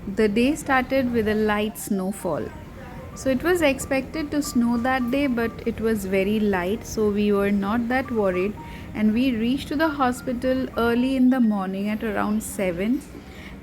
The day started with a light snowfall. So it was expected to snow that day, but it was very light, so we were not that worried. And we reached to the hospital early in the morning at around 7,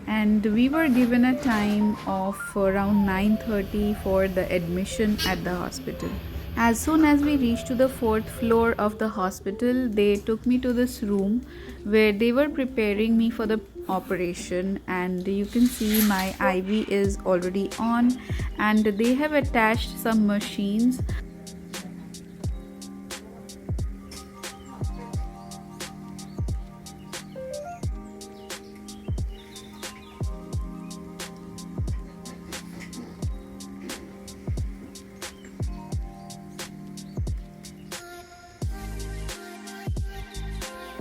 and we were given a time of around 9:30 for the admission at the hospital. As soon as we reached to the fourth floor of the hospital, they took me to this room where they were preparing me for the operation, and you can see my IV is already on, and they have attached some machines.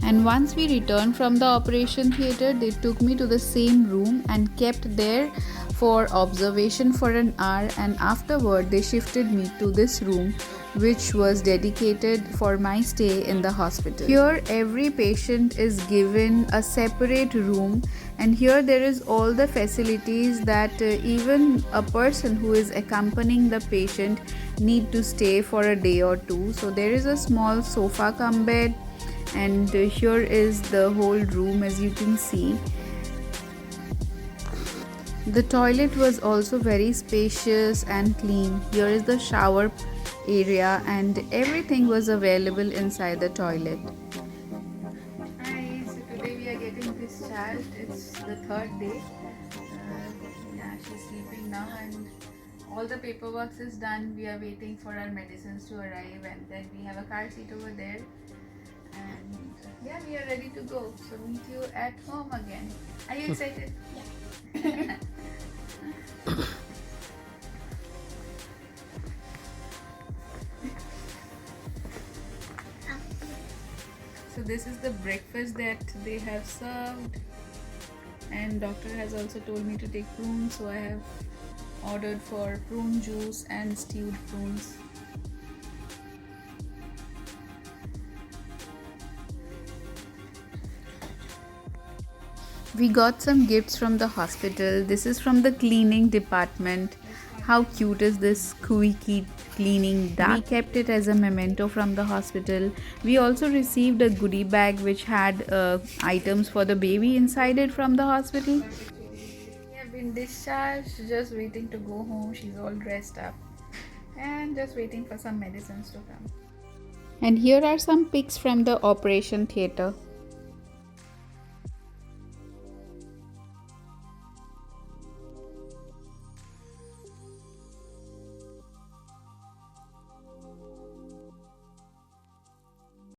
And once we returned from the operation theater, they took me to the same room and kept there for observation for an hour, and afterward they shifted me to this room which was dedicated for my stay in the hospital. Here every patient is given a separate room, and here there is all the facilities that even a person who is accompanying the patient need to stay for a day or two. So there is a small sofa cum bed, and here is the whole room as you can see. The toilet was also very spacious and clean. Here is the shower area, and everything was available inside the toilet. Hi, so today we are getting discharged. It's the third day. Yeah, she's sleeping now, and all the paperwork is done. We are waiting for our medicines to arrive, and then we have a car seat over there. And yeah, we are ready to go. So meet you at home again. Are you excited? Yeah. So this is the breakfast that they have served, and doctor has also told me to take prunes, so I have ordered for prune juice and stewed prunes. We got some gifts from the hospital. This is from the cleaning department. How cute is this squeaky cleaning duck? We kept it as a memento from the hospital. We also received a goodie bag which had items for the baby inside it from the hospital. We have been discharged, just waiting to go home. She's all dressed up and just waiting for some medicines to come. And here are some pics from the operation theatre.